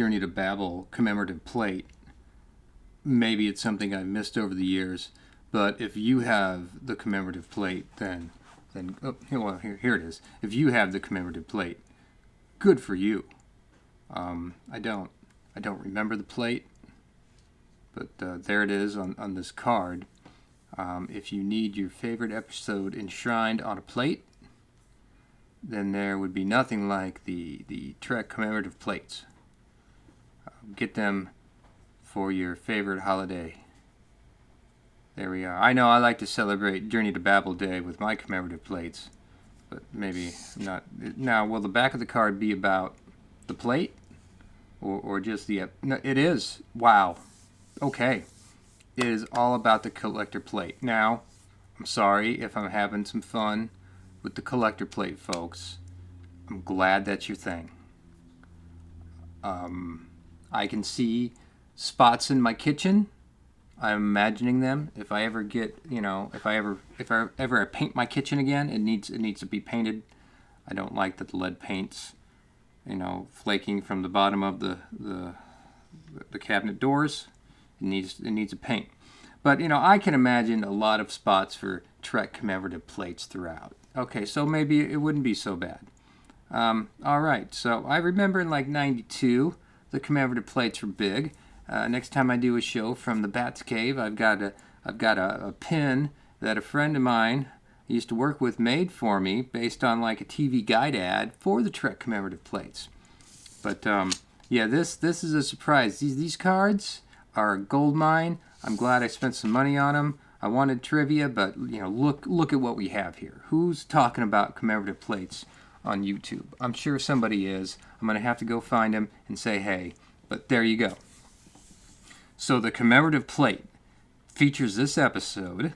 Journey to Babel commemorative plate. Maybe it's something I've missed over the years, but if you have the commemorative plate, then here it is. If you have the commemorative plate, good for you. I don't remember the plate, but there it is on this card. If you need your favorite episode enshrined on a plate, then there would be nothing like the Trek Commemorative Plates. Get them for your favorite holiday. There we are. I know I like to celebrate Journey to Babel Day with my commemorative plates, but maybe not. Now, will the back of the card be about the plate? Or just the... No, it is. Wow. Okay. It is all about the collector plate. Now, I'm sorry if I'm having some fun with the collector plate, folks. I'm glad that's your thing. I can see spots in my kitchen. I'm imagining them. If I ever get, if I ever paint my kitchen again, it needs to be painted. I don't like that the lead paint's, flaking from the bottom of the cabinet doors. It needs a paint. But I can imagine a lot of spots for Trek commemorative plates throughout. Okay, so maybe it wouldn't be so bad. All right, so I remember in like '92, the commemorative plates were big. Next time I do a show from the Bat's Cave, I've got a pin that a friend of mine I used to work with made for me based on like a TV guide ad for the Trek commemorative plates. But yeah, this is a surprise. These cards are a gold mine. I'm glad I spent some money on them. I wanted trivia, but look at what we have here. Who's talking about commemorative plates on YouTube? I'm sure somebody is. I'm gonna have to go find him and say hey. But there you go. So the commemorative plate features this episode,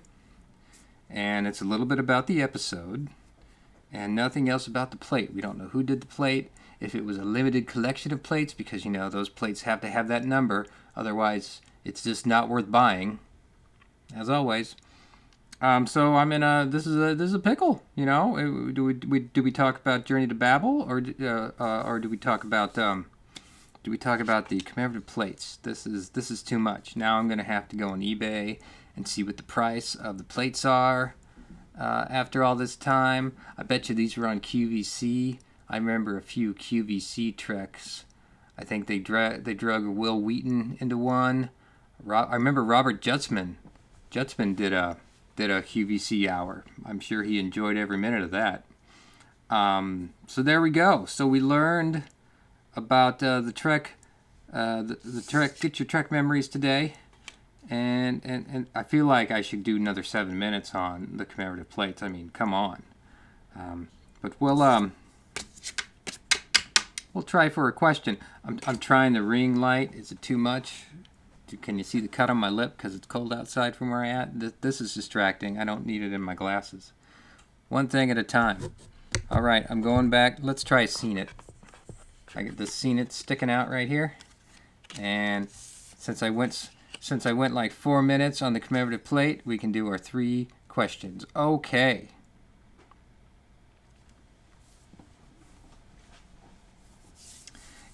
and it's a little bit about the episode, and nothing else about the plate. We don't know who did the plate, if it was a limited collection of plates, because those plates have to have that number, otherwise it's just not worth buying. As always. So I'm in this is a pickle. Do we talk about Journey to Babel, or do we talk about the commemorative plates? This is too much. Now I'm gonna have to go on eBay and see what the price of the plates are. After all this time, I bet you these were on QVC. I remember a few QVC treks. I think they drug Will Wheaton into one. I remember Robert Jutzman. Jutzman did a QVC hour. I'm sure he enjoyed every minute of that. So there we go. So we learned about the Trek, the Trek. Get your Trek memories today, and I feel like I should do another 7 minutes on the commemorative plates. I mean, come on. But we'll try for a question. I'm trying the ring light. Is it too much? Can you see the cut on my lip because it's cold outside from where I at? This is distracting. I don't need it in my glasses. One thing at a time. All right, I'm going back. Let's try Seen It. I get the Seen It sticking out right here. And since I went like 4 minutes on the commemorative plate, we can do our 3 questions. Okay.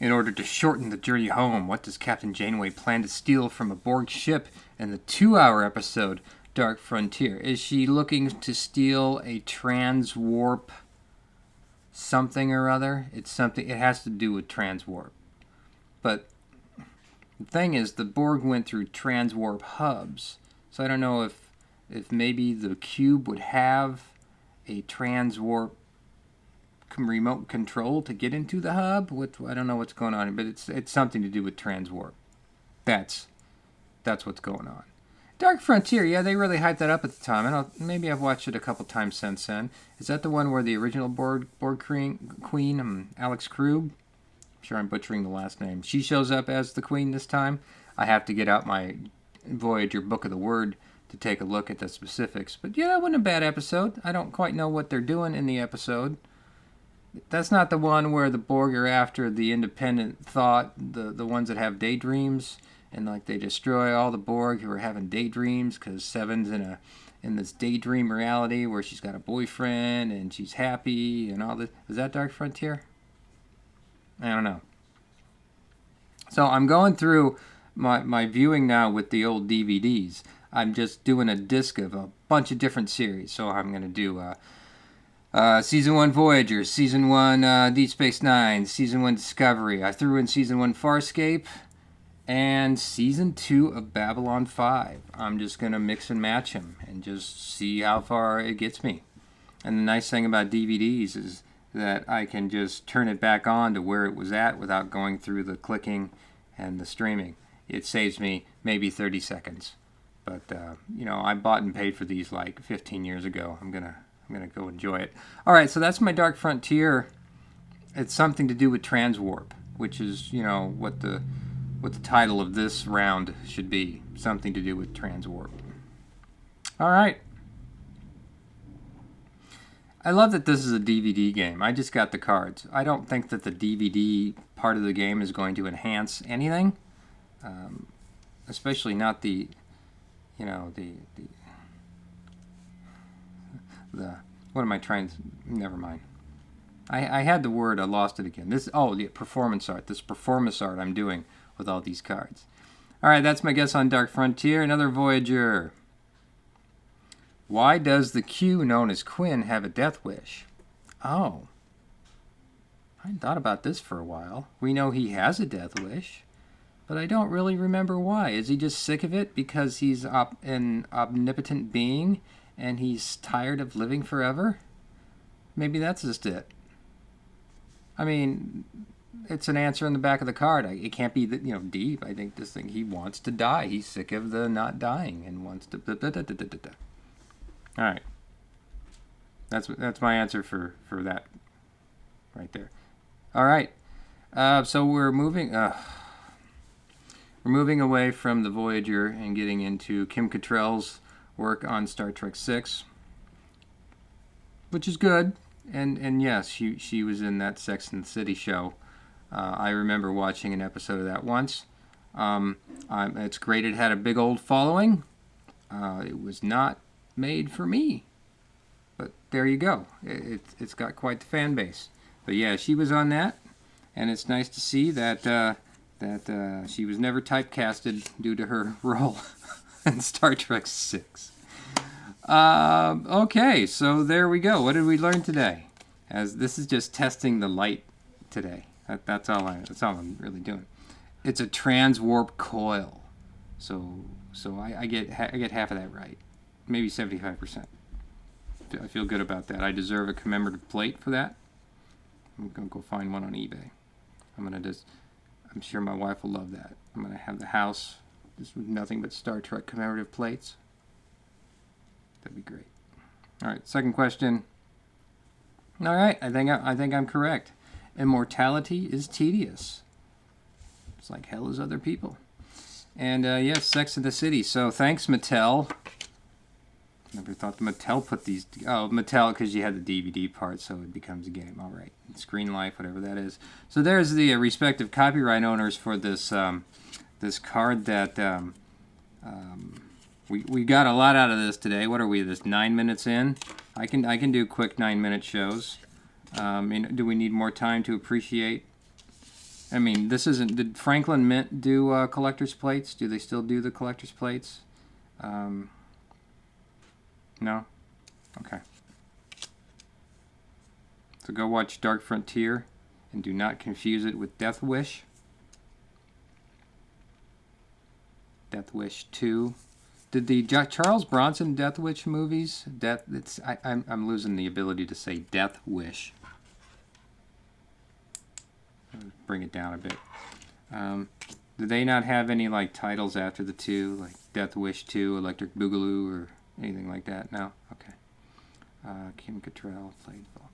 In order to shorten the journey home, what does Captain Janeway plan to steal from a Borg ship in the 2-hour episode Dark Frontier? Is she looking to steal a transwarp something or other? It's something. It has to do with transwarp. But the thing is, the Borg went through transwarp hubs, so I don't know if maybe the cube would have a transwarp remote control to get into the hub. I don't know what's going on, but it's something to do with transwarp. That's what's going on. Dark Frontier, yeah, they really hyped that up at the time. Maybe I've watched it a couple times since then. Is that the one where the original Borg Queen, Alex Krug? I'm sure I'm butchering the last name. She shows up as the Queen this time. I have to get out my Voyager Book of the Word to take a look at the specifics. But yeah, that wasn't a bad episode. I don't quite know what they're doing in the episode. That's not the one where the Borg are after the independent thought, the ones that have daydreams, and like they destroy all the Borg who are having daydreams because Seven's in this daydream reality where she's got a boyfriend and she's happy and all this. Is that Dark Frontier? I don't know. So I'm going through my viewing now with the old DVDs. I'm just doing a disc of a bunch of different series. So I'm going to do Season 1 Voyager, Season 1 Deep Space Nine, Season 1 Discovery. I threw in Season 1 Farscape and Season 2 of Babylon 5. I'm just going to mix and match them and just see how far it gets me. And the nice thing about DVDs is that I can just turn it back on to where it was at without going through the clicking and the streaming. It saves me maybe 30 seconds. But, I bought and paid for these like 15 years ago. I'm gonna go enjoy it. All right, so that's my Dark Frontier. It's something to do with transwarp, which is, what the title of this round should be. Something to do with transwarp. All right. I love that this is a DVD game. I just got the cards. I don't think that the DVD part of the game is going to enhance anything, especially not the what am I trying to... Never mind. I had the word, I lost it again. The performance art. This performance art I'm doing with all these cards. All right, that's my guess on Dark Frontier. Another Voyager. Why does the Q known as Quinn have a death wish? Oh. I hadn't thought about this for a while. We know he has a death wish, but I don't really remember why. Is he just sick of it because he's an omnipotent being and he's tired of living forever? Maybe that's just it. I mean, it's an answer in the back of the card. It can't be that, deep. I think this thing, he wants to die. He's sick of the not dying and wants to... All right. That's my answer for that right there. All right. So we're moving away from the Voyager and getting into Kim Cattrall's work on Star Trek 6, which is good. And yes, she was in that Sex and the City show. I remember watching an episode of that once. It's great. It had a big old following. It was not made for me, but there you go. It's got quite the fan base. But yeah, she was on that, and it's nice to see that she was never typecasted due to her role in Star Trek 6. Okay, so there we go. What did we learn today? As this is just testing the light today. That's all I'm really doing. It's a transwarp coil, so I get half of that right. Maybe 75%. I feel good about that. I deserve a commemorative plate for that. I'm going to go find one on eBay. I'm sure my wife will love that. I'm going to have the house just with nothing but Star Trek commemorative plates. That'd be great. All right, second question. All right, I think I'm correct. Immortality is tedious. It's like hell is other people. And yes, Sex and the City. So thanks, Mattel. Never thought the Mattel put these... Oh, Mattel, because you had the DVD part, so it becomes a game. All right. Screen Life, whatever that is. So there's the respective copyright owners for this this card that... we got a lot out of this today. What are we, this 9 minutes in? I can do quick 9-minute shows. Do we need more time to appreciate? I mean, this isn't... Did Franklin Mint do collector's plates? Do they still do the collector's plates? No? Okay. So go watch Dark Frontier and do not confuse it with Death Wish. Death Wish 2. Did the Charles Bronson Death Wish movies? I'm losing the ability to say Death Wish. Bring it down a bit. Did they not have any titles after the two, like Death Wish 2, Electric Boogaloo, or anything like that? No? Okay. Kim Cattrall played Vulcan.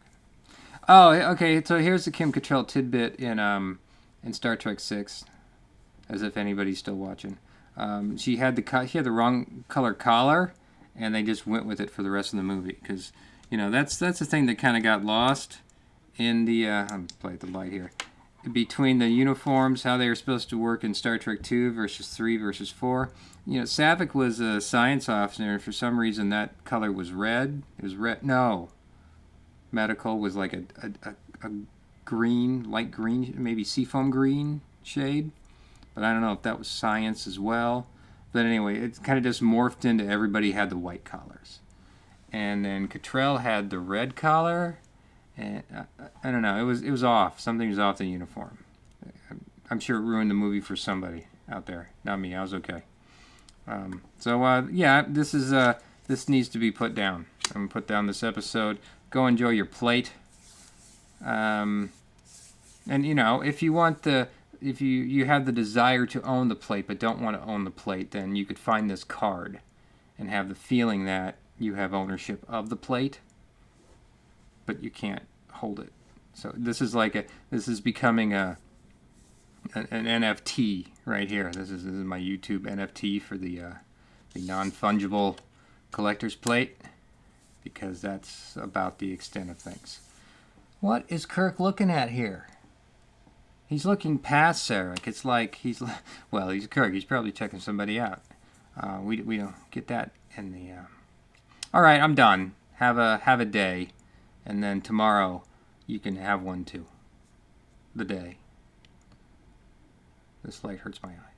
Oh, okay. So here's the Kim Cattrall tidbit in Star Trek 6, as if anybody's still watching. She had the wrong color collar, and they just went with it for the rest of the movie because that's the thing that kind of got lost in the I'm playing the light here, between the uniforms, how they were supposed to work in Star Trek 2 versus 3 versus 4. Savick was a science officer, and for some reason that color was red. It was red. No, medical was like a green, light green, maybe seafoam green shade. but I don't know if that was science as well. But anyway, it kind of just morphed into everybody had the white collars. And then Cottrell had the red collar, and I don't know, it was off. Something was off the uniform. I'm sure it ruined the movie for somebody out there. Not me. I was okay. Yeah, this needs to be put down. I'm gonna put down this episode. Go enjoy your plate. And if you want if you have the desire to own the plate but don't want to own the plate, then you could find this card and have the feeling that you have ownership of the plate, but you can't hold it. So this is becoming an NFT right here. This is my YouTube NFT for the non-fungible collector's plate, because that's about the extent of things. What is Kirk looking at here? He's looking past Sarek. It's like he's Kirk. He's probably checking somebody out. We don't get that in the. All right, I'm done. Have a day, and then tomorrow you can have one too. The day. This light hurts my eye.